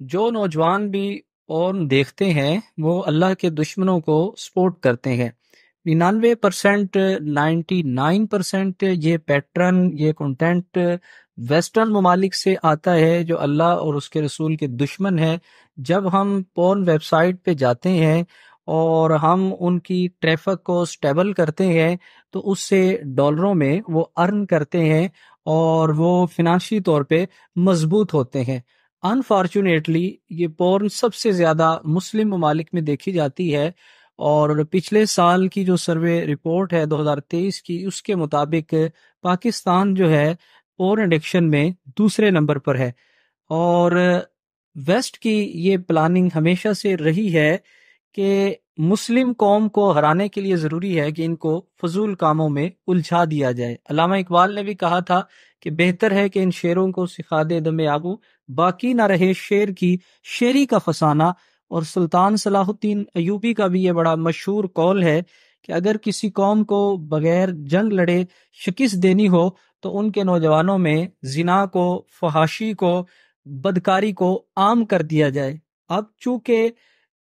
جو نوجوان بھی پورن دیکھتے ہیں وہ اللہ کے دشمنوں کو سپورٹ کرتے ہیں۔ 99%، 99% یہ پیٹرن، یہ کنٹینٹ ویسٹرن ممالک سے آتا ہے جو اللہ اور اس کے رسول کے دشمن ہے۔ جب ہم پورن ویب سائٹ پہ جاتے ہیں اور ہم ان کی ٹریفک کو سٹیبل کرتے ہیں تو اس سے ڈالروں میں وہ ارن کرتے ہیں اور وہ فنانشی طور پہ مضبوط ہوتے ہیں۔ انفارچونیٹلی یہ پورن سب سے زیادہ مسلم ممالک میں دیکھی جاتی ہے، اور پچھلے سال کی جو سروے رپورٹ ہے 2023 کی، اس کے مطابق پاکستان جو ہے پورن ایڈکشن میں دوسرے نمبر پر ہے۔ اور ویسٹ کی یہ پلاننگ ہمیشہ سے رہی ہے کہ مسلم قوم کو ہرانے کے لیے ضروری ہے کہ ان کو فضول کاموں میں الجھا دیا جائے۔ علامہ اقبال نے بھی کہا تھا کہ بہتر ہے کہ ان شیروں کو سکھا دے دم آبو، باقی نہ رہے شیر کی شیری کا فسانہ۔ اور سلطان صلاح الدین ایوبی کا بھی یہ بڑا مشہور قول ہے کہ اگر کسی قوم کو بغیر جنگ لڑے شکست دینی ہو تو ان کے نوجوانوں میں زنا کو، فحاشی کو، بدکاری کو عام کر دیا جائے۔ اب چونکہ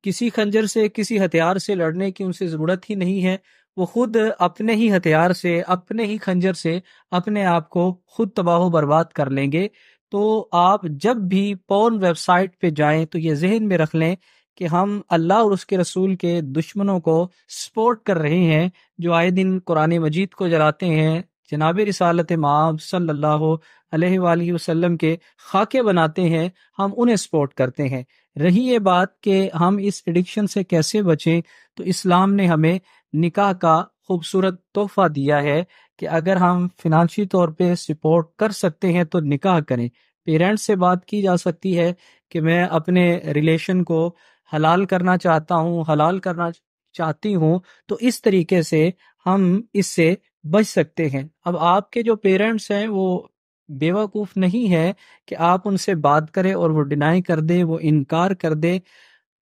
کسی خنجر سے، کسی ہتھیار سے لڑنے کی ان سے ضرورت ہی نہیں ہے، وہ خود اپنے ہی ہتھیار سے، اپنے ہی خنجر سے اپنے آپ کو خود تباہ و برباد کر لیں گے۔ تو آپ جب بھی پورن ویب سائٹ پہ جائیں تو یہ ذہن میں رکھ لیں کہ ہم اللہ اور اس کے رسول کے دشمنوں کو سپورٹ کر رہے ہیں، جو آئے دن قرآن مجید کو جلاتے ہیں، جناب رسالت مآب صلی اللہ علیہ وآلہ وسلم کے خاکے بناتے ہیں، ہم انہیں سپورٹ کرتے ہیں۔ رہی یہ بات کہ ہم اس ایڈکشن سے کیسے بچیں، تو اسلام نے ہمیں نکاح کا خوبصورت تحفہ دیا ہے کہ اگر ہم فنانشی طور پہ سپورٹ کر سکتے ہیں تو نکاح کریں۔ پیرنٹس سے بات کی جا سکتی ہے کہ میں اپنے ریلیشن کو حلال کرنا چاہتا ہوں، حلال کرنا چاہتی ہوں، تو اس طریقے سے ہم اس سے بچ سکتے ہیں۔ اب آپ کے جو پیرنٹس ہیں وہ بیوقوف نہیں ہے کہ آپ ان سے بات کریں اور وہ ڈینائی کر دے، وہ انکار کر دے۔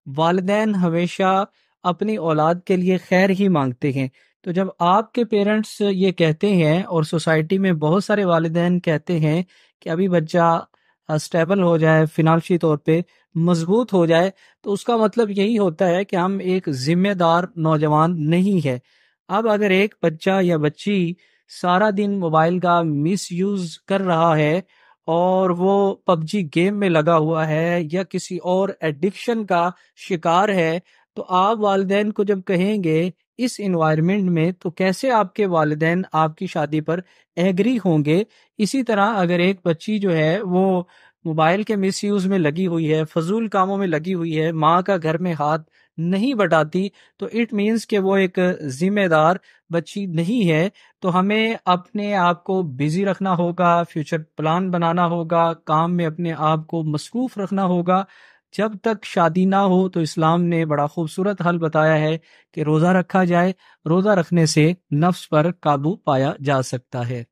والدین ہمیشہ اپنی اولاد کے لیے خیر ہی مانگتے ہیں، تو جب آپ کے پیرنٹس یہ کہتے ہیں اور سوسائٹی میں بہت سارے والدین کہتے ہیں کہ ابھی بچہ اسٹیبل ہو جائے، فنانشی طور پہ مضبوط ہو جائے، تو اس کا مطلب یہی ہوتا ہے کہ ہم ایک ذمہ دار نوجوان نہیں ہے۔ اب اگر ایک بچہ یا بچی سارا دن موبائل کا مس یوز کر رہا ہے اور وہ پب جی گیم میں لگا ہوا ہے یا کسی اور ایڈکشن کا شکار ہے، تو آپ والدین کو جب کہیں گے اس انوائرمنٹ میں، تو کیسے آپ کے والدین آپ کی شادی پر ایگری ہوں گے؟ اسی طرح اگر ایک بچی جو ہے وہ موبائل کے مس یوز میں لگی ہوئی ہے، فضول کاموں میں لگی ہوئی ہے، ماں کا گھر میں ہاتھ نہیں بٹاتی، تو اٹ مینس کہ وہ ایک ذمہ دار بچی نہیں ہے۔ تو ہمیں اپنے آپ کو بزی رکھنا ہوگا، فیوچر پلان بنانا ہوگا، کام میں اپنے آپ کو مصروف رکھنا ہوگا۔ جب تک شادی نہ ہو تو اسلام نے بڑا خوبصورت حل بتایا ہے کہ روزہ رکھا جائے، روزہ رکھنے سے نفس پر قابو پایا جا سکتا ہے۔